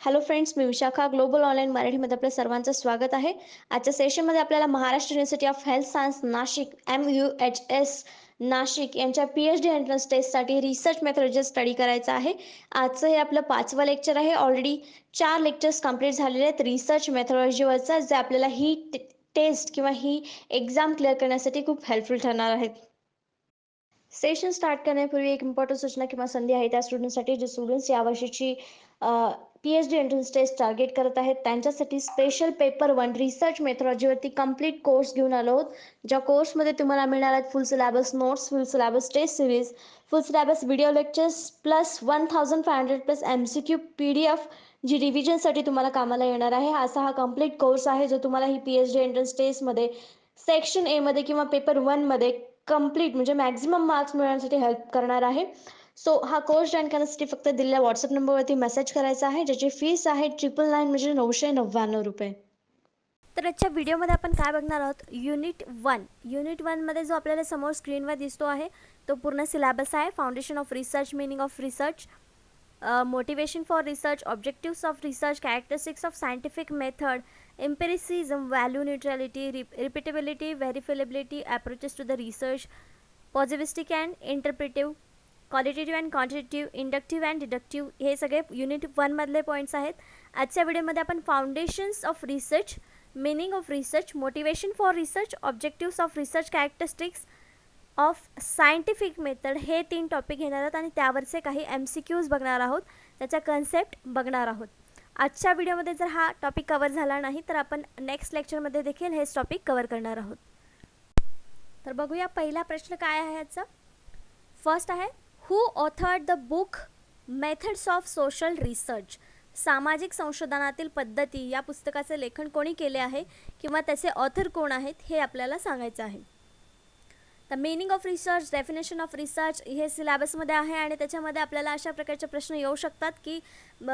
Hello friends, मी Vishakha. Global online मराठीमध्ये आपल्या सर्वांचं स्वागत आहे. आजच्या सेशनमध्ये आपल्याला Maharashtra university of health science Nashik MUHS Nashik यांच्या PhD एंट्रन्स टेस्टसाठी रिसर्च मेथॉडॉजी स्टडी करायचं आहे. आजचं हे आपलं 5वं लेक्चर आहे. ऑलरेडी 4 लेक्चर्स कंप्लीट झालेले आहेत रिसर्च मेथॉडॉजीवरचं, जे आपल्याला ही टेस्ट किंवा ही एक्झाम क्लिअर करण्यासाठी खूप हेल्पफुल ठरणार आहेत. सेशन स्टार्ट करण्यापूर्वी एक इम्पॉर्टंट सूचना किंवा संधी आहे त्या स्टुडंटसाठी जे स्टुडंट्स यावर्षीची PhD एंट्रन्स टेस्ट टार्गेट करत आहेत त्यांच्यासाठी स्पेशल पेपर 1 रिसर्च मेथॉडॉजीवरती कंप्लीट कोर्स घेऊन आलो आहोत. ज्या कोर्समध्ये तुम्हाला मिळणार आहेत full syllabus notes, full syllabus test series, full syllabus video lectures plus 1500 plus MCQ PDF जी रिव्हिजनसाठी तुम्हाला कामाला येणार आहे. असा हा कंप्लीट कोर्स आहे जो तुम्हाला ही PhD एंट्रन्स टेस्टमध्ये सेक्शन ए मध्ये किंवा पेपर 1 मध्ये कंप्लीट म्हणजे मॅक्झिमम मार्क्स मिळवण्यासाठी हेल्प करणार आहे. सो हा कोर्स जॉईन करण्यासाठी फक्त दिलेल्या व्हॉट्सअप नंबरवरती मेसेज करायचा आहे, ज्याची फीस आहे 999 म्हणजे 999 रुपये. तर आजच्या व्हिडिओमध्ये आपण काय बघणार आहोत, युनिट 1 मध्ये जो आपल्याला समोर स्क्रीनवर दिसतो आहे तो पूर्ण सिलेबस आहे. Foundation of research, meaning of research, motivation for research, objectives of research, characteristics of scientific method, empiricism, value neutrality, repeatability, verifiability, approaches to the research, positivistic and interpretive, qualitative and quantitative, inductive and deductive, हे सगळे unit 1 मधले points आहेत. आजच्या व्हिडिओमध्ये आपण foundations of research, meaning of research, motivation for research, objectives of research, characteristics of scientific method हे 3 topic घेणार आहोत आणि त्यावरचे काही MCQs बघणार आहोत, त्याचा कन्सेप्ट बघणार आहोत. आजच्या व्हिडिओमध्ये जर हा टॉपिक कवर झाला नाही तर आपण नेक्स्ट लेक्चरमध्ये देखील हेच टॉपिक कवर करणार आहोत. तर बघूया पहिला प्रश्न काय आहे याचा. फर्स्ट आहे, who authored the book methods of social research, सामाजिक संशोधनातील पद्धती या पुस्तकाचे लेखन कोणी केले आहे किंवा त्याचे ऑथर कोण आहेत हे आपल्याला सांगायचं आहे. The meaning of research, definition of research हे सिलेबसमध्ये आहे आणि त्याच्यामध्ये आपल्याला अशा प्रकारचे प्रश्न येऊ शकतात की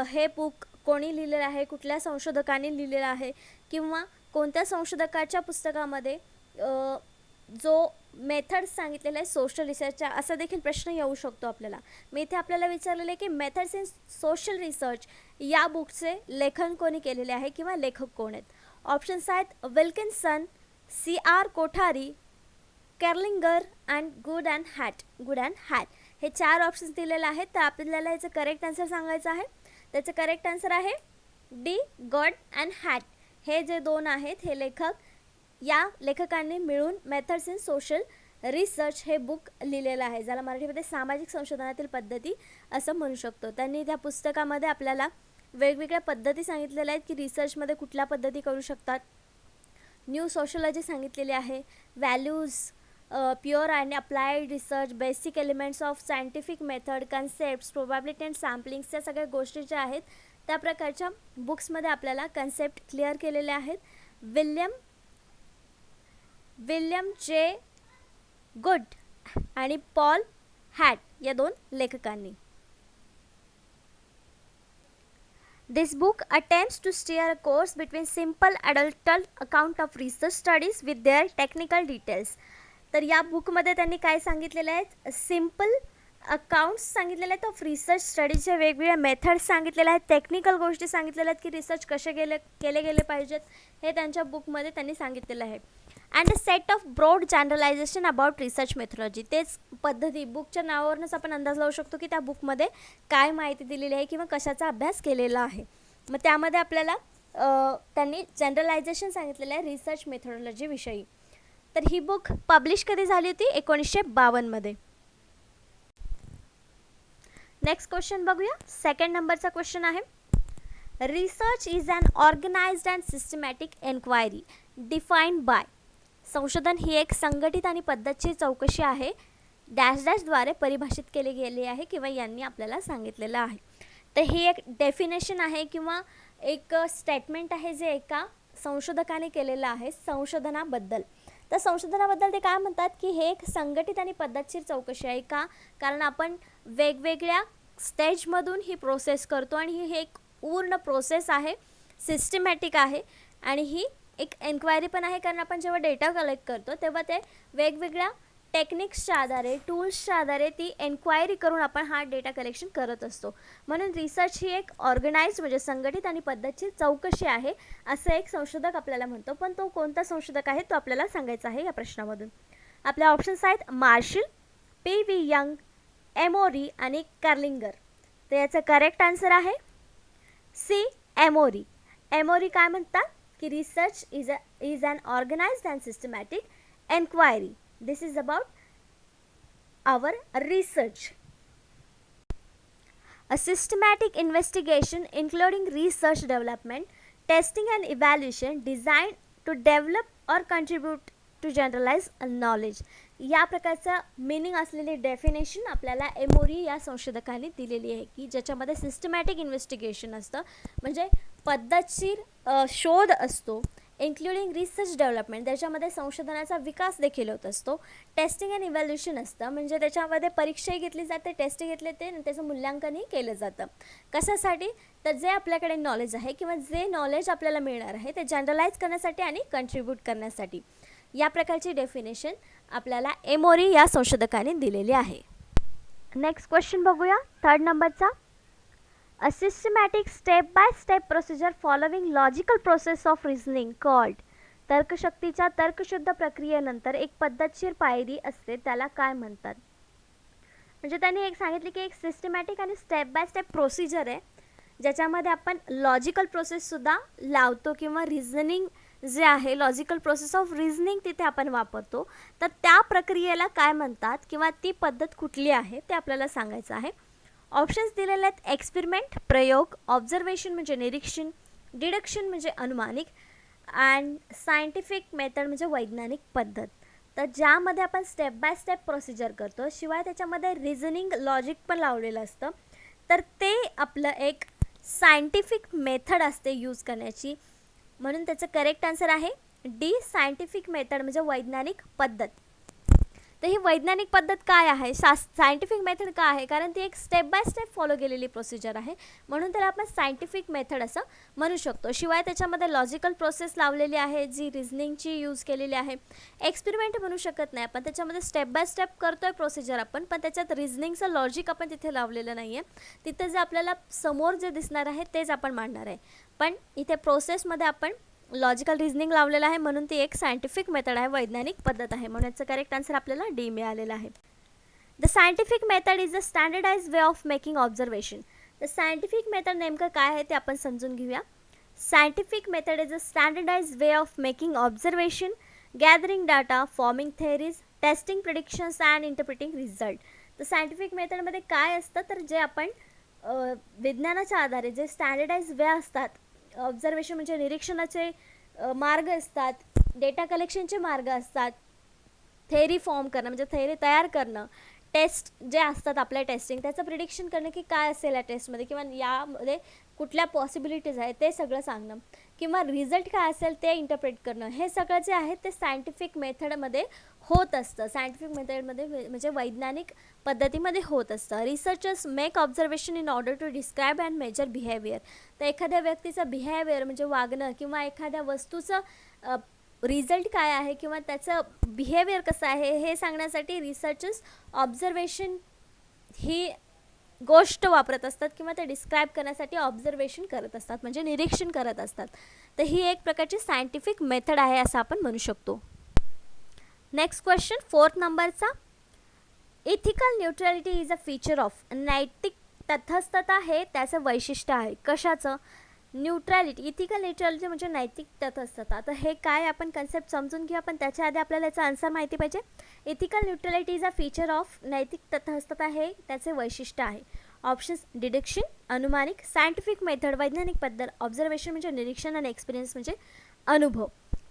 हे बुक कोणी लिहिलेलं आहे, कुठल्या संशोधकाने लिहिलेलं आहे किंवा कोणत्या संशोधकाच्या पुस्तकामध्ये जो मेथड्स सांगितलेले आहे सोशल रिसर्चच्या, असा देखील प्रश्न येऊ शकतो आपल्याला. मी इथे आपल्याला विचारलेले की मेथड्स इन सोशल रिसर्च या बुकचे लेखन कोणी केलेले आहे किंवा लेखक कोण आहेत. ऑप्शन्स आहेत Wilkinson, CR Kothari, Kerlinger and Goode and Hatt. हे 4 ऑप्शन्स दिलेले आहेत. तर आपल्याला याचं करेक्ट आन्सर सांगायचं आहे. त्याचं करेक्ट आन्सर आहे डी, गॉड अँड हॅट. हे जे 2 आहेत हे लेखक, या लेखकांनी मिळून मेथड्स इन सोशल रिसर्च हे बुक लिहिलेलं आहे, ज्याला मराठीमध्ये सामाजिक संशोधनातील पद्धती असं म्हणू शकतो. त्यांनी त्या पुस्तकामध्ये आपल्याला वेगवेगळ्या पद्धती सांगितलेल्या आहेत की रिसर्चमध्ये कुठल्या पद्धती करू शकतात. न्यू सोशलॉजी सांगितलेली आहे, values, pure and applied research, basic elements of scientific method, concepts, probability and samplings, त्या सगळ्या गोष्टी ज्या आहेत त्या प्रकारच्या बुक्समध्ये आपल्याला कन्सेप्ट क्लिअर केलेले आहेत. विल्यम जे गुड आणि पॉल हॅट या 2 लेखकांनी. This book attempts to steer a course between simple adult account of research studies with their technical details. तर या बुकमध्ये त्यांनी काय सांगितलेलं आहे, सिम्पल अकाउंट्स सांगितलेले आहेत ऑफ रिसर्च स्टडीजचे, वेगवेगळ्या मेथड्स सांगितलेल्या आहेत, टेक्निकल गोष्टी सांगितलेल्या आहेत की रिसर्च कसे केले गेले पाहिजेत हे त्यांच्या बुकमध्ये त्यांनी सांगितलेलं आहे. And a set of broad generalization about research methodology, तेच पद्धती, बुकच्या नावावरूनच आपण अंदाज लावू शकतो की त्या बुकमध्ये काय माहिती दिलेली आहे किंवा कशाचा अभ्यास केलेला आहे. मग त्यामध्ये आपल्याला त्यांनी जनरलायझेशन सांगितलेलं आहे रिसर्च मेथॉडॉलॉजी विषयी. तर ही बुक पब्लिश कधी झाली होती, 1952 मध्ये. नेक्स्ट क्वेश्चन बघूया. सेकंड नंबरचा क्वेश्चन आहे, research is an organised and systematic enquiry defined by, संशोधन ही एक संघटित आणि पद्धतशीर चौकशी आहे द्वारे परिभाषित केली गेली आहे किंवा यांनी आपल्याला सांगितलेलं आहे. तर ही एक डेफिनेशन आहे किंवा एक स्टेटमेंट आहे जे एका संशोधकाने केलेलं आहे संशोधनाबद्दल. तर संशोधनाबद्दल ते काय म्हणतात की हे एक संघटित आणि पद्धतशीर चौकशी आहे. का? कारण आपण वेगवेगळ्या स्टेजमधून ही प्रोसेस करतो आणि ही एक पूर्ण प्रोसेस आहे, सिस्टमॅटिक आहे आणि ही एक एन्क्वायरी पण आहे, कारण आपण जेव्हा डेटा कलेक्ट करतो तेव्हा ते वेगवेगळ्या टेक्निक्सच्या आधारे, टूल्सच्या आधारे ती एन्क्वायरी करून आपण हा डेटा कलेक्शन करत असतो. म्हणून रिसर्च ही एक ऑर्गनाइज्ड म्हणजे संघटित आणि पद्धतशीर चौकशी आहे असं एक संशोधक आपल्याला म्हणतो. पण तो कोणता संशोधक आहे तो आपल्याला सांगायचा आहे या प्रश्नामधून. आपल्या ऑप्शन्स आहेत मार्शल, पी.व्ही. यंग, एमोरी आणि कार्लिंगर. तर याचं करेक्ट आन्सर आहे सी, एमोरी. एमोरी काय म्हणतात की research is an organised and systematic enquiry. This is about our research. A systematic investigation including research development, testing and evaluation designed to develop or contribute to generalized knowledge. या प्रकारचा meaning असलेली definition आपल्याला एमोरी या संशोधकांनी दिलेली आहे की ज्याच्यामध्ये सिस्टमॅटिक इन्व्हेस्टिगेशन असतं म्हणजे पद्धतशीर शोध असतो, इन्क्लुडिंग रिसर्च डेव्हलपमेंट त्याच्यामध्ये संशोधनाचा विकास देखील होत असतो, टेस्टिंग अँड इव्हॅल्युएशन असतं म्हणजे त्याच्यामध्ये परीक्षाही घेतली जाते, टेस्ट घेतले ते आणि त्याचं मूल्यांकनही केलं जातं. कशासाठी तर जे आपल्याकडे नॉलेज आहे किंवा जे नॉलेज आपल्याला मिळणार आहे ते जनरलाइज करण्यासाठी आणि कंट्रीब्यूट करण्यासाठी. या प्रकारची डेफिनेशन आपल्याला एमोरी या संशोधकाने दिलेली आहे. नेक्स्ट क्वेश्चन बघूया 3rd नंबरचा. A systematic step-by-step procedure following logical process of reasoning called. तर्कशक्तीच्या तर्कशुद्ध प्रक्रियेनंतर एक पद्धतशीर पायरी असते त्याला काय म्हणतात. म्हणजे त्यांनी एक सांगितले की एक सिस्टमॅटिक आणि स्टेप बाय स्टेप प्रोसिजर आहे ज्याच्यामध्ये आपण लॉजिकल प्रोसेससुद्धा लावतो किंवा रिझनिंग जे आहे लॉजिकल प्रोसेस ऑफ रिझनिंग तिथे आपण वापरतो. तर त्या प्रक्रियेला काय म्हणतात किंवा ती पद्धत कुठली आहे ते आपल्याला सांगायचं आहे. ऑप्शन्स दिलेले आहेत एक्सपेरिमेंट प्रयोग, ऑब्झर्वेशन म्हणजे निरीक्षण, डिडक्शन म्हणजे अनुमानिक अँड सायंटिफिक मेथड म्हणजे वैज्ञानिक पद्धत. तर ज्यामध्ये आपण स्टेप बाय स्टेप प्रोसिजर करतो शिवाय त्याच्यामध्ये रिझनिंग लॉजिक पण लावलेलं असतं तर ते आपलं एक सायंटिफिक मेथड असते यूज करण्याची. म्हणून त्याचं करेक्ट आन्सर आहे डी, सायंटिफिक मेथड म्हणजे वैज्ञानिक पद्धत. तर ही वैज्ञानिक पद्धत काय आहे, सायंटिफिक मेथड का आहे कारण ती एक स्टेप बाय स्टेप फॉलो केलेली प्रोसिजर आहे म्हणून त्याला आपण सायंटिफिक मेथड असं म्हणू शकतो. शिवाय त्याच्यामध्ये लॉजिकल प्रोसेस लावलेली आहे जी रिझनिंगची यूज केलेली आहे. एक्सपेरिमेंट म्हणू शकत नाही आपण, त्याच्यामध्ये स्टेप बाय स्टेप करतोय प्रोसिजर आपण पण त्याच्यात रिझनिंगचं लॉजिक आपण तिथे लावलेलं नाही आहे. तिथे जे आपल्याला समोर जे दिसणार आहे तेच आपण मांडणार आहे पण इथे प्रोसेसमध्ये आपण लॉजिकल रिझनिंग लावलेलं आहे म्हणून ती एक सायंटिफिक मेथड आहे, वैज्ञानिक पद्धत आहे. म्हणून याचं करेक्ट आन्सर आपल्याला डी मिळालेलं आहे. The scientific method is a standardize way of making observation. तर सायंटिफिक मेथड नेमकं काय आहे ते आपण समजून घेऊया. Scientific method is a standardize way of making observation, gathering data, forming theories, testing predictions and interpreting result. तर सायंटिफिक मेथडमध्ये काय असतं तर जे आपण विज्ञानाच्या आधारे जे स्टँडर्डाइज वे असतात, ऑब्झर्वेशन म्हणजे निरीक्षणाचे मार्ग असतात, डेटा कलेक्शनचे मार्ग असतात, थेअरी फॉर्म करणं म्हणजे थेअरी तयार करणं, टेस्ट जे असतात आपल्या टेस्टिंग त्याचं प्रिडिक्शन करणं की काय असेल या टेस्टमध्ये किंवा यामध्ये कुठल्या पॉसिबिलिटीज आहेत ते सगळं सांगणं किंवा रिझल्ट काय असेल ते इंटरप्रेट करणं, हे सगळं जे आहे ते सायंटिफिक मेथडमध्ये होत असतं. सायंटिफिक मेथडमध्ये म्हणजे वैज्ञानिक पद्धतीमध्ये होत असतं. Researchers make observation in order to describe and measure behaviour. तर एखाद्या व्यक्तीचं बिहेवियर म्हणजे वागणं किंवा एखाद्या वस्तूचं रिझल्ट काय आहे किंवा त्याचं बिहेवियर कसं आहे हे सांगण्यासाठी रिसर्चर्स ऑब्झर्वेशन ही गोष्ट वापरत असतात किंवा ते डिस्क्राईब करण्यासाठी ऑब्झर्वेशन करत असतात म्हणजे निरीक्षण करत असतात. तर ही एक प्रकारची सायंटिफिक मेथड आहे असं आपण म्हणू शकतो. नेक्स्ट क्वेश्चन 4th नंबरचा. Ethical neutrality is a feature of. नैतिक तटस्थता हे त्याचं वैशिष्ट्य आहे. कशाचं? न्यूट्रॅलिटी. इथिकल न्यूट्रॅलिटी म्हणजे नैतिक तटस्थता. तर हे काय आपण कन्सेप्ट समजून घेऊ पण त्याच्या आधी आपल्याला याचा आन्सर माहिती पाहिजे. Ethical neutrality is a feature of. नैतिक तटस्थता हे त्याचे वैशिष्ट्य आहे. ऑप्शन्स डिडक्शन अनुमानिक, सायंटिफिक मेथड वैज्ञानिक पद्धत, ऑब्झर्वेशन म्हणजे निरीक्षण आणि एक्सपिरियन्स म्हणजे अनुभव.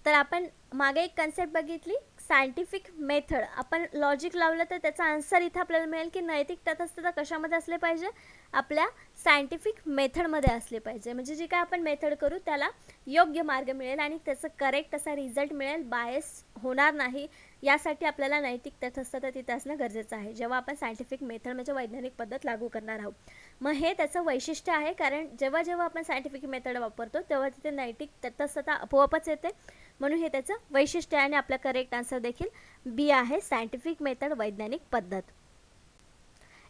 तर आपण मागे एक कन्सेप्ट बघितली सायंटिफिक मेथड. आपण लॉजिक लावलं तर त्याचा आन्सर इथं आपल्याला मिळेल की नैतिक तटस्थता कशामध्ये असले पाहिजे, आपल्या सायंटिफिक मेथडमध्ये असले पाहिजे. म्हणजे जे काय आपण मेथड करू त्याला योग्य मार्ग मिळेल आणि त्याचं करेक्ट असा रिझल्ट मिळेल, बायस होणार नाही यासाठी आपल्याला नैतिक तटस्थता तिथे असणं गरजेचं आहे जेव्हा आपण सायंटिफिक मेथड म्हणजे वैज्ञानिक पद्धत लागू करणार आहोत. मग हे त्याचं वैशिष्ट्य आहे, कारण जेव्हा जेव्हा आपण सायंटिफिक मेथड वापरतो तेव्हा तिथे नैतिक तटस्थता आपोआपच येते, म्हणून हे त्याचं वैशिष्ट्य आहे. आणि आपला करेक्ट आन्सर देखील बी आहे, सायंटिफिक मेथड वैज्ञानिक पद्धत.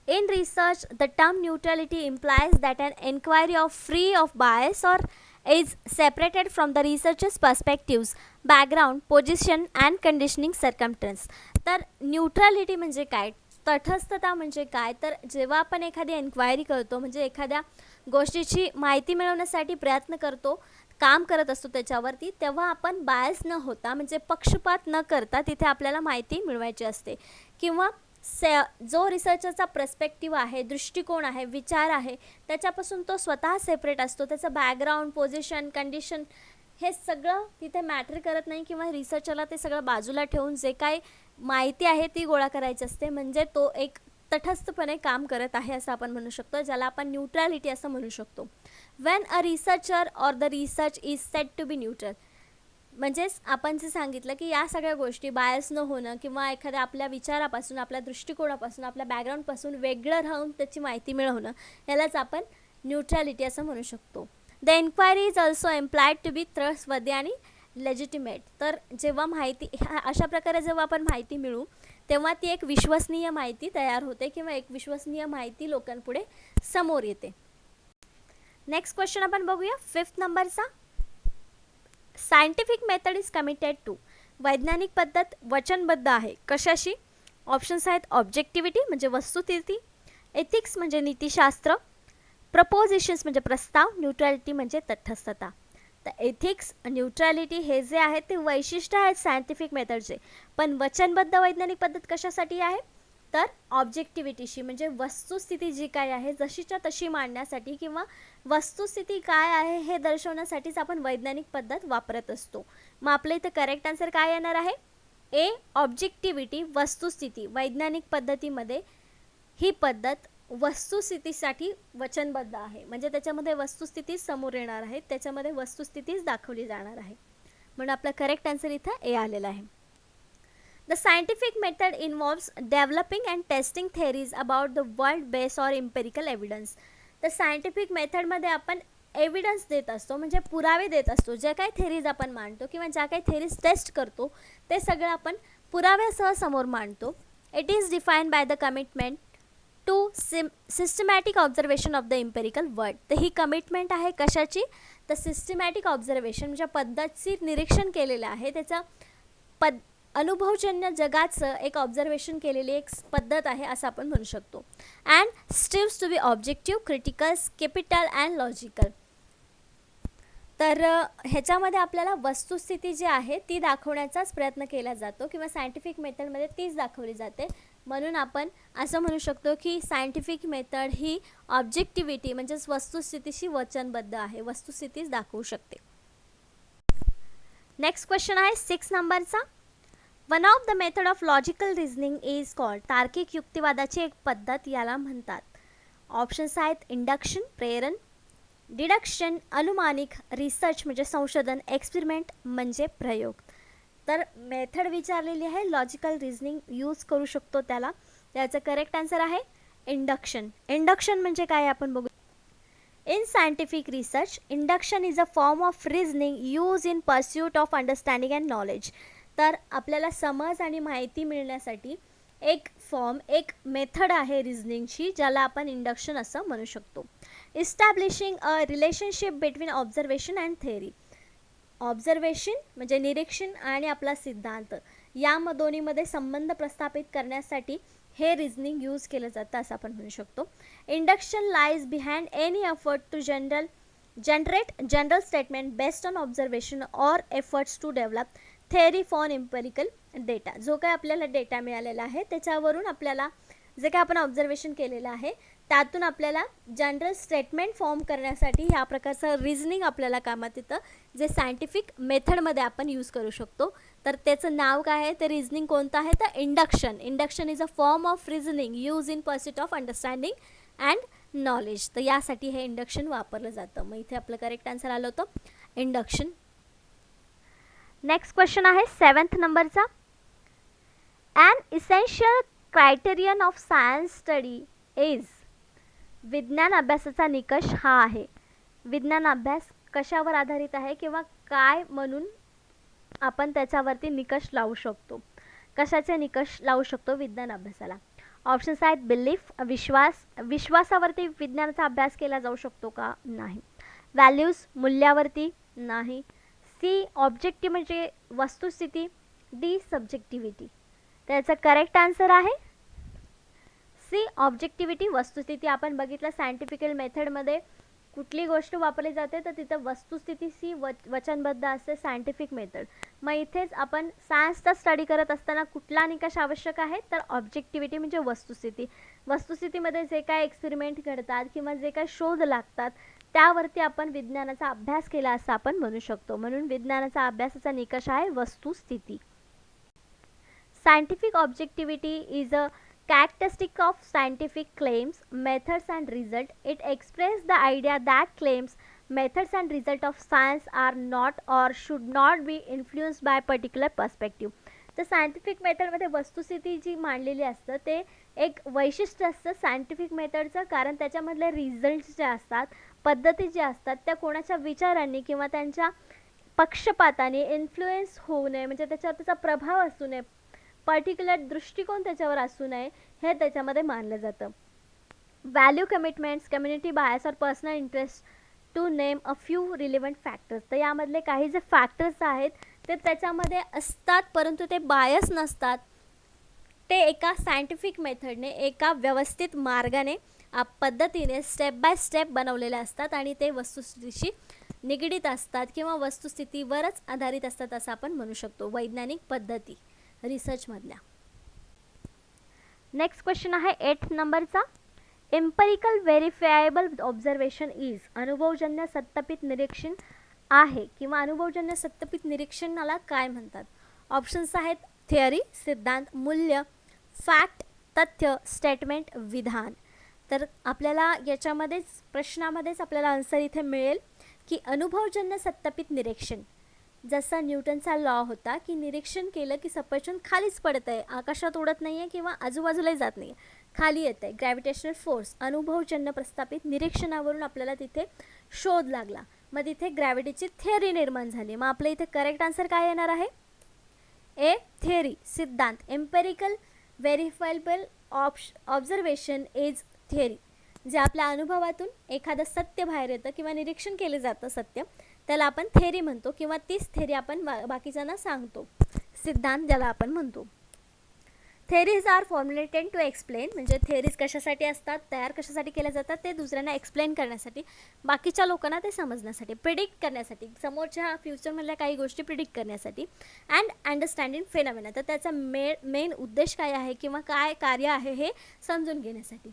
In research, the term neutrality implies that an inquiry of free of bias or is separated from the researcher's perspectives, background, position and conditioning circumstance. तर न्यूट्रॅलिटी म्हणजे काय, तटस्थता म्हणजे काय, तर जेव्हा आपण एखादी एन्क्वायरी करतो म्हणजे एखाद्या गोष्टीची माहिती मिळवण्यासाठी प्रयत्न करतो, काम करत असतो त्याच्यावरती, तेव्हा आपण बायस न होता म्हणजे पक्षपात न करता तिथे आपल्याला माहिती मिळवायची असते. किंवा जो रिसर्चरचा पर्स्पेक्टिव्ह आहे, दृष्टिकोन आहे, विचार आहे, त्याच्यापासून तो स्वतः सेपरेट असतो. त्याचं बॅकग्राऊंड, पोझिशन, कंडिशन हे सगळं तिथे मॅटर करत नाही, किंवा रिसर्चरला ते सगळं बाजूला ठेवून जे काय माहिती आहे ती गोळा करायची असते. म्हणजे तो एक तटस्थपणे काम करत आहे असं आपण म्हणू शकतो, ज्याला आपण न्यूट्रॅलिटी असं म्हणू शकतो. When a researcher or the research is set to be neutral, म्हणजेच आपण जे सांगितलं की या सगळ्या गोष्टी बायस न होणं किंवा एखाद्या आपल्या विचारापासून, आपल्या दृष्टिकोनापासून, आपल्या बॅकग्राऊंडपासून वेगळं राहून त्याची माहिती मिळवणं, यालाच आपण न्यूट्रॅलिटी असं म्हणू शकतो. The enquiry is also employed to be trustworthy आणि लेजिटिमेट. तर जेव्हा माहिती अशा प्रकारे जेव्हा आपण माहिती मिळवू तेव्हा ती एक विश्वसनीय माहिती तयार होते किंवा एक विश्वसनीय माहिती लोकांपुढे समोर येते. नेक्स्ट क्वेश्चन आपण बघूया 5th नंबरचा. Scientific method is committed to, वैज्ञानिक पद्धत वचनबद्ध आहे कशाशी. ऑप्शन्स आहेत ऑब्जेक्टिव्हिटी म्हणजे वस्तुस्थिती, एथिक्स म्हणजे नीतिशास्त्र, प्रपोजिशन्स म्हणजे प्रस्ताव, न्यूट्रॅलिटी म्हणजे तटस्थता. तर एथिक्स, न्यूट्रॅलिटी हे जे आहेत ते वैशिष्ट्य आहेत सायंटिफिक मेथडचे, पण वचनबद्ध वैज्ञानिक पद्धत कशासाठी आहे, तर ऑब्जेक्टिव्हिटीशी म्हणजे वस्तुस्थिती जी काय आहे जशीच्या तशी मांडण्यासाठी किंवा वस्तुस्थिती काय आहे हे दर्शवण्यासाठीच आपण वैज्ञानिक पद्धत वापरत असतो. मग आपल्या इथे करेक्ट आन्सर काय येणार आहे, ए ऑब्जेक्टिव्हिटी, वस्तुस्थिती. वैज्ञानिक पद्धतीमध्ये ही पद्धत वस्तुस्थितीसाठी वचनबद्ध आहे, म्हणजे त्याच्यामध्ये वस्तुस्थिती समोर येणार आहे, त्याच्यामध्ये वस्तुस्थितीच दाखवली जाणार आहे, म्हणून आपला करेक्ट आन्सर इथं ए आलेला आहे. The scientific method involves developing and testing theories about the world based or empirical evidence. तर सायंटिफिक मेथडमध्ये आपण एव्हिडन्स देत असतो म्हणजे पुरावे देत असतो. ज्या काही थेरीज आपण मांडतो किंवा ज्या काही थेरीज टेस्ट करतो ते सगळं आपण पुराव्यासह समोर मांडतो. It is defined by the commitment to systematic observation of the empirical world. तर ही कमिटमेंट आहे कशाची, तर सिस्टमॅटिक ऑब्झर्वेशन म्हणजे पद्धतशीर निरीक्षण केलेलं आहे, त्याचं अनुभवजन्य जगाचं एक ऑब्झर्वेशन केलेली एक पद्धत आहे असं आपण म्हणू शकतो. And strives to be objective, critical, skeptical and logical. तर ह्याच्यामध्ये आपल्याला वस्तुस्थिती जी आहे ती दाखवण्याचाच प्रयत्न केला जातो किंवा सायंटिफिक मेथडमध्ये तीच दाखवली जाते, म्हणून आपण असं म्हणू शकतो की सायंटिफिक मेथड ही ऑब्जेक्टिव्हिटी म्हणजेच वस्तुस्थितीशी वचनबद्ध आहे, वस्तुस्थितीच दाखवू शकते. नेक्स्ट क्वेश्चन आहे 6 नंबरचा. One of the method of logical reasoning is called, तार्किक युक्तिवादाची एक पद्धत याला म्हणतात. ऑप्शन्स आहेत इंडक्शन प्रेरण, डिडक्शन अनुमानिक, रिसर्च म्हणजे संशोधन, एक्सपेरिमेंट म्हणजे प्रयोग. तर मेथड विचारलेली आहे लॉजिकल रिझनिंग यूज करू शकतो त्याला, त्याचं करेक्ट आन्सर आहे इंडक्शन. इंडक्शन म्हणजे काय आपण बघू. In scientific research, induction is a form of reasoning used in pursuit of understanding and knowledge. तर आपल्याला समज आणि माहिती मिळण्यासाठी एक फॉर्म, एक मेथड आहे रिझनिंगची ज्याला आपण इंडक्शन असं म्हणू शकतो. इस्टॅब्लिशिंग a relationship between observation and theory. Observation म्हणजे निरीक्षण आणि आपला सिद्धांत या दोन्हीमध्ये संबंध प्रस्थापित करण्यासाठी हे रिझनिंग यूज केलं जातं असं आपण म्हणू शकतो. Induction lies behind any effort to generate general statement based on observation or efforts to develop theory for empirical data. जो काय आपल्याला डेटा मिळालेला आहे त्याच्यावरून आपल्याला जे काय आपण ऑब्झर्वेशन केलेलं आहे त्यातून आपल्याला जनरल स्टेटमेंट फॉर्म करण्यासाठी ह्या प्रकारचं रिझनिंग आपल्याला कामात येतं, जे सायंटिफिक मेथडमध्ये आपण यूज करू शकतो. तर त्याचं नाव काय आहे, ते रिझनिंग कोणतं आहे, तर induction. Induction is a form of reasoning use in pursuit of understanding and knowledge. तर यासाठी हे इंडक्शन वापरलं जातं. मग इथे आपलं करेक्ट आन्सर आलं होतं इंडक्शन. नेक्स्ट क्वेश्चन आहे 7th नंबरचा. An essential criterion of science study is. विज्ञान अभ्यासाचा निकष हा आहे. विज्ञान अभ्यास कशावर आधारित आहे किंवा काय म्हणून आपण त्याच्यावरती निकष लावू शकतो. कशाचे निकष लावू शकतो विज्ञान अभ्यासाला. ऑप्शन्स आहेत बिलीफ, विश्वासावरती विज्ञानाचा अभ्यास केला जाऊ शकतो का, नाही. व्हॅल्यूज, मूल्यावरती, नाही. सी ऑब्जेक्टिव्ह म्हणजे वस्तुस्थिती, डी सब्जेक्टिव्हिटी. त्याचा करेक्ट आन्सर आहे सी ऑब्जेक्टिव्हिटी, वस्तुस्थिती. आपण बघितलं सायंटिफिकल मेथडमध्ये कुठली गोष्ट वापरली जाते तर तिथं वस्तुस्थिती सी वचनबद्ध असते सायंटिफिक मेथड. मग इथेच आपण सायन्सचा स्टडी करत असताना कुठला निकष आवश्यक आहे तर ऑब्जेक्टिव्हिटी म्हणजे वस्तुस्थिती. वस्तुस्थितीमध्ये जे काय एक्सपेरिमेंट घडतात किंवा जे काय शोध लागतात त्यावरती आपण विज्ञानाचा अभ्यास केला असं आपण म्हणू शकतो. म्हणून विज्ञानाचा अभ्यासाचा निकष आहे वस्तुस्थिती. Scientific objectivity is a characteristic of scientific claims, methods and result. It expresses the idea that claims, methods and result of science are not or should not be influenced by particular perspective. तर scientific मेथडमध्ये वस्तुस्थिती जी मांडलेली असतं ते एक वैशिष्ट्य असतं scientific मेथडचं, कारण त्याच्यामधले रिझल्ट जे असतात, पद्धती ज्या असतात त्या कोणाच्या विचारांनी किंवा त्यांच्या पक्षपाताने इन्फ्लुएन्स होऊ नये, म्हणजे त्याच्यावर त्याचा प्रभाव असू नये, पर्टिक्युलर दृष्टिकोन त्याच्यावर असू नये, हे त्याच्यामध्ये मानलं जातं. व्हॅल्यू, कमिटमेंट्स, कम्युनिटी बायस और personal interest to name a few relevant factors. तर यामधले काही जे फॅक्टर्स आहेत ते त्याच्यामध्ये असतात परंतु ते बायस नसतात. ते एका सायंटिफिक मेथडने, एका व्यवस्थित मार्गाने, पद्धतीने स्टेप बाय स्टेप बनवलेले असतात आणि ते वस्तुस्थितीशी निगडीत असतात किंवा वस्तुस्थितीवरच आधारित असतात असं आपण म्हणू शकतो वैज्ञानिक पद्धती रिसर्चमधल्या. नेक्स्ट क्वेश्चन आहे 8 नंबरचा. Empirical verifiable observation is. अनुभवजन्य सत्यापित निरीक्षण आहे किंवा अनुभवजन्य सत्यापित निरीक्षणाला काय म्हणतात. ऑप्शन्स आहेत थिअरी, सिद्धांत, मूल्य, फॅक्ट, तथ्य, स्टेटमेंट, विधान. तर आपल्याला याच्यामध्येच प्रश्नामध्येच आपल्याला आन्सर इथे मिळेल की अनुभवजन्य सत्यापित निरीक्षण, जसा न्यूटनचा लॉ होता की निरीक्षण केलं की सफरचंद खालीच पडत आहे, आकाशात उडत नाही आहे किंवा आजूबाजूलाही जात नाही आहे, खाली येत आहे. ग्रॅव्हिटेशनल फोर्स अनुभवजन्य प्रस्थापित निरीक्षणावरून आपल्याला तिथे शोध लागला, मग तिथे ग्रॅव्हिटीची थिअरी निर्माण झाली. मग आपल्या इथे करेक्ट आन्सर काय येणार आहे ए थिअरी, सिद्धांत. Empirical verifiable observation is theory. जे आपल्या अनुभवातून एखादं सत्य बाहेर येतं किंवा निरीक्षण केलं जातं सत्य, त्याला आपण थेरी म्हणतो किंवा तीच थेरी आपण बाकीच्यांना सांगतो. सिद्धांत ज्याला आपण म्हणतो. Theories are formulated to explain, म्हणजे थेरीज कशासाठी असतात, तयार कशासाठी केल्या जातात ते दुसऱ्यांना एक्सप्लेन करण्यासाठी, बाकीच्या लोकांना ते समजण्यासाठी, प्रिडिक्ट करण्यासाठी, समोरच्या फ्युचरमधल्या काही गोष्टी प्रिडिक्ट करण्यासाठी. अँड अंडरस्टँडिंग फेनॉमेना, तर त्याचा मेन उद्देश काय आहे किंवा काय कार्य आहे हे समजून घेण्यासाठी.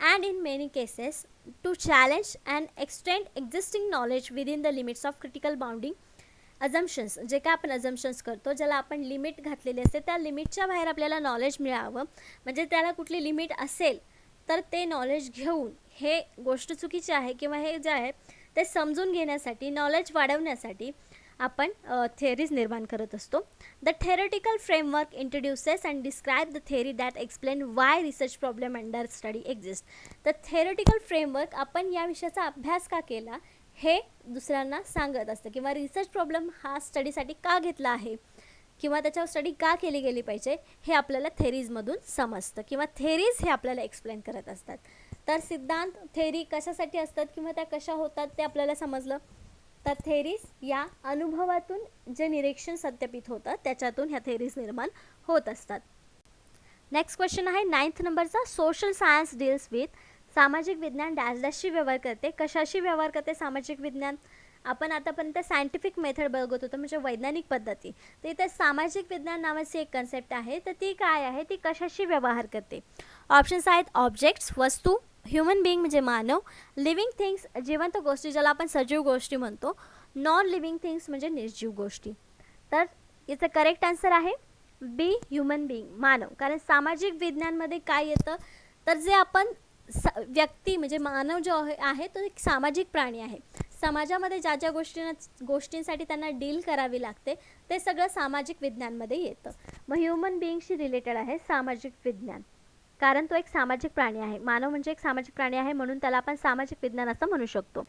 And in many cases to challenge and extend existing knowledge within the limits of critical bounding assumptions. जे काय आपण assumptions करतो, ज्याला आपण लिमिट घातलेली असते, त्या लिमिटच्या बाहेर आपल्याला नॉलेज मिळावं, म्हणजे त्याला कुठली लिमिट असेल तर ते नॉलेज घेऊन हे गोष्ट चुकीची आहे किंवा हे जे आहे ते समजून घेण्यासाठी, नॉलेज वाढवण्यासाठी आपण थिअरीज निर्माण करत असतो. The theoretical framework introduces and describe the theory that explain why research problem under study exist. तर थेरटिकल फ्रेमवर्क आपण या विषयाचा अभ्यास का केला हे दुसऱ्यांना सांगत असतं किंवा रिसर्च प्रॉब्लेम हा स्टडीसाठी का घेतला आहे किंवा त्याच्यावर स्टडी का केली गेली पाहिजे हे आपल्याला थेरीजमधून समजतं किंवा थेरीज हे आपल्याला एक्सप्लेन करत असतात. तर सिद्धांत, थेरी कशासाठी असतात किंवा त्या कशा होतात ते आपल्याला समजलं. तर थेरीज या अनुभवातून जे निरीक्षण सत्यापित होतं त्याच्यातून ह्या थेरीज निर्माण होत असतात. नेक्स्ट क्वेश्चन आहे 9th नंबरचा. Social science deals with. सामाजिक विज्ञान डॅश डॅशशी व्यवहार करते. कशाशी व्यवहार करते सामाजिक विज्ञान. आपण आतापर्यंत सायंटिफिक मेथड बघत होतो म्हणजे वैज्ञानिक पद्धती, तर इथे सामाजिक विज्ञान नावाची एक कन्सेप्ट आहे. तर ती काय आहे, ती कशाशी व्यवहार करते. ऑप्शन्स आहेत ऑब्जेक्ट्स, वस्तू, ह्युमन बिईंग म्हणजे मानव, लिव्हिंग थिंग्स जिवंत गोष्टी ज्याला आपण सजीव गोष्टी म्हणतो, नॉन लिव्हिंग थिंग्स म्हणजे निर्जीव गोष्टी. तर याचं करेक्ट आन्सर आहे बी ह्युमन बिईंग, मानव. कारण सामाजिक विज्ञानमध्ये काय येतं तर जे आपण व्यक्ती म्हणजे मानव जो आहे तो एक सामाजिक प्राणी आहे. समाजामध्ये ज्या ज्या गोष्टींसाठी त्यांना डील करावी लागते ते सगळं सामाजिक विज्ञानमध्ये येतं. मग ह्युमन बिईंगशी रिलेटेड आहे सामाजिक विज्ञान, कारण तो एक सामाजिक प्राणी आहे. मानव म्हणजे एक सामाजिक प्राणी आहे, म्हणून त्याला आपण सामाजिक विज्ञान असं म्हणू शकतो.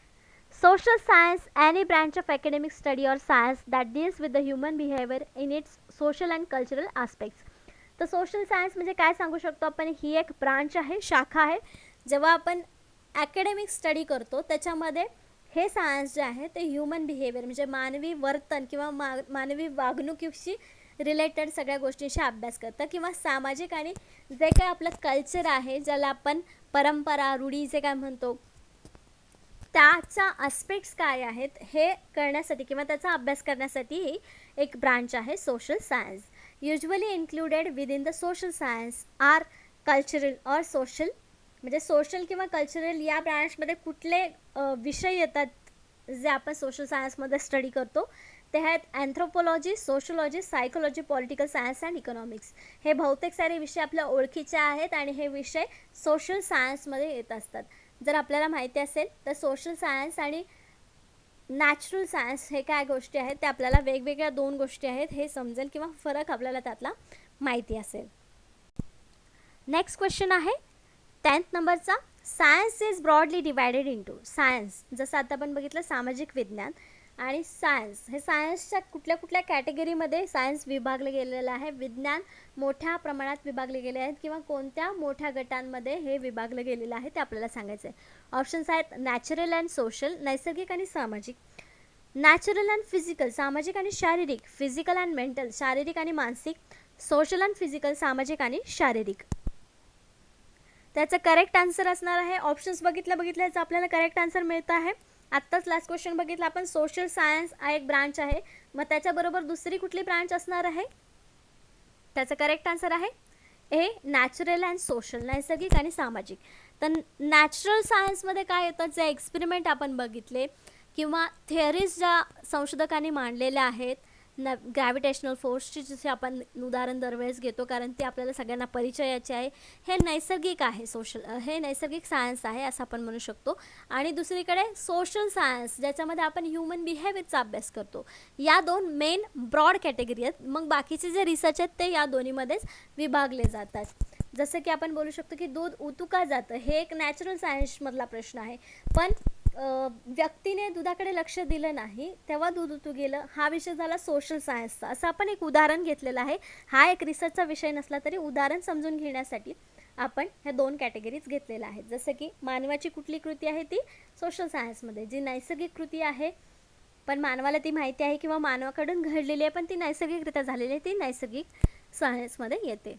Social science, any branch of academic study और science that deals with the human behaviour in its social and cultural aspects. तर सोशल सायन्स म्हणजे काय सांगू शकतो आपण, ही एक ब्रांच आहे, शाखा आहे. जेव्हा आपण ॲकॅडमिक स्टडी करतो त्याच्यामध्ये हे सायन्स जे आहे ते ह्युमन बिहेवियर म्हणजे मानवी वर्तन किंवा मानवी वागणुकीशी रिलेटेड सगळ्या गोष्टींशी अभ्यास करतं, किंवा सामाजिक आणि जे काय आपलं कल्चर आहे, ज्याला आपण परंपरा, रूढी जे काय म्हणतो, त्याचा आस्पेक्ट्स काय आहेत हे करण्यासाठी किंवा त्याचा अभ्यास करण्यासाठी ही एक ब्रांच आहे social science. Usually included within the social science are cultural और सोशल, म्हणजे सोशल किंवा कल्चरल या ब्रांचमध्ये कुठले विषय येतात जे आपण सोशल सायन्समध्ये स्टडी करतो ते आहेत anthropology, sociology, psychology, political science and economics. हे बहुतेक सारे विषय आपल्या ओळखीचे आहेत आणि हे विषय सोशल सायन्समध्ये येत असतात. जर आपल्याला माहिती असेल तर सोशल सायन्स आणि नॅचरल सायन्स हे काय गोष्टी आहेत ते आपल्याला वेगवेगळ्या दोन गोष्टी आहेत हे समजेल किंवा फरक आपल्याला त्यातला माहिती असेल. नेक्स्ट क्वेश्चन आहे 10th नंबरचा. Science is broadly divided into. Science जसं आता आपण बघितलं सामाजिक विज्ञान आणि सायन्स, हे सायन्सच्या कुठल्या कुठल्या कॅटेगरीमध्ये सायन्स विभागलं गेलेलं आहे, विज्ञान मोठ्या प्रमाणात विभागले गेले आहेत किंवा कोणत्या मोठ्या गटांमध्ये हे विभागलं गेलेलं आहे ते आपल्याला सांगायचं आहे. ऑप्शन्स आहेत नॅचरल अँड सोशल, नैसर्गिक आणि सामाजिक, नॅचरल अँड फिजिकल, सामाजिक आणि शारीरिक, फिजिकल अँड मेंटल, शारीरिक आणि मानसिक, सोशल अँड फिजिकल, सामाजिक आणि शारीरिक. त्याचं करेक्ट आन्सर असणार आहे, ऑप्शन्स बघितल्याचं आपल्याला करेक्ट आन्सर मिळतं आहे. आत्ताच लास्ट क्वेश्चन बघितला आपण, सोशल सायन्स हा एक ब्रांच आहे, मग त्याच्याबरोबर दुसरी कुठली ब्रांच असणार आहे, त्याचं करेक्ट आन्सर आहे ए नॅचरल अँड सोशल, नैसर्गिक आणि सामाजिक. तर नॅचरल सायन्समध्ये काय येतं, जे एक्सपेरिमेंट आपण बघितले किंवा थिअरीज ज्या संशोधकांनी मांडलेल्या आहेत, ग्रॅव्हिटेशनल फोर्सची जसे आपण उदाहरण दरवेळेस घेतो कारण ते आपल्याला सगळ्यांना परिचयाचे आहे, हे नैसर्गिक आहे, हे नैसर्गिक सायन्स आहे असं आपण म्हणू शकतो. आणि दुसरीकडे सोशल सायन्स ज्याच्यामध्ये आपण ह्युमन बिहेवियरचा अभ्यास करतो, या दोन मेन ब्रॉड कॅटेगरी आहेत. मग बाकीचे जे रिसर्च आहेत ते या दोन्हीमध्येच विभागले जातात. जसं की आपण बोलू शकतो की दूध उतू का जातं, हे एक नॅचरल सायन्समधला प्रश्न आहे, पण व्यक्तीने दुधाकडे लक्ष दिलं नाही तेव्हा दूध उतू गेलं, हा विषय झाला सोशल सायन्सचा. असं आपण एक उदाहरण घेतलेलं आहे. हा एक रिसर्चचा विषय नसला तरी उदाहरण समजून घेण्यासाठी आपण ह्या दोन कॅटेगरीज घेतलेल्या आहेत. जसं की मानवाची कुठली कृती आहे ती सोशल सायन्समध्ये, जी नैसर्गिक कृती आहे पण मानवाला ती माहिती आहे किंवा मानवाकडून घडलेली आहे पण ती नैसर्गिकरित्या झालेली आहे, ती नैसर्गिक सायन्समध्ये येते.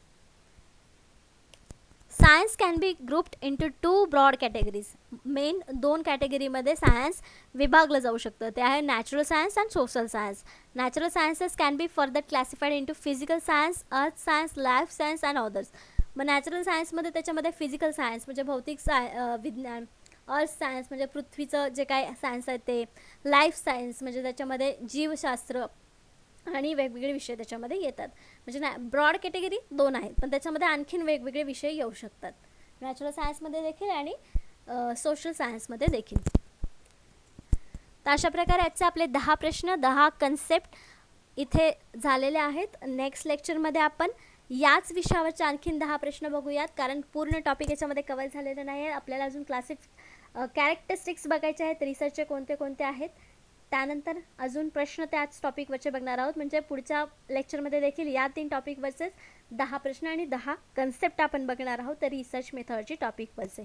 Science can be grouped into 2 broad categories. Main दोन कॅटेगरीमध्ये सायन्स विभागलं जाऊ शकतं, ते आहे natural science and social science. Natural sciences can be further classified into physical science, earth science, life science and others. मग नॅचरल सायन्समध्ये त्याच्यामध्ये फिजिकल सायन्स म्हणजे भौतिक विज्ञान, अर्थ सायन्स म्हणजे पृथ्वीचं जे काय सायन्स आहे ते, लाईफ सायन्स म्हणजे त्याच्यामध्ये जीवशास्त्र आणि वेगवेगळे विषय त्याच्यामध्ये येतात. म्हणजे ब्रॉड कॅटेगरी दोन आहेत पण त्याच्यामध्ये आणखीन वेगवेगळे विषय येऊ शकतात, नॅचरल सायन्समध्ये देखील आणि सोशल सायन्समध्ये देखील. तर अशा प्रकारे आजचे आपले 10 प्रश्न, 10 कन्सेप्ट इथे झालेले आहेत. नेक्स्ट लेक्चरमध्ये आपण याच विषयावरचे आणखीन 10 प्रश्न बघूयात, कारण पूर्ण टॉपिक याच्यामध्ये कव्हर झालेलं नाही आहे. आपल्याला अजून क्लासिक कॅरेक्टरिस्टिक्स बघायचे आहेत, रिसर्चचे कोणते कोणते आहेत, त्यानंतर अजून प्रश्न त्याच टॉपिकवरचे बघणार आहोत. म्हणजे पुढच्या लेक्चरमध्ये देखील या 3 टॉपिकवरचेच 10 प्रश्न आणि 10 कन्सेप्ट आपण बघणार आहोत, तर रिसर्च मेथडची टॉपिकवरचे.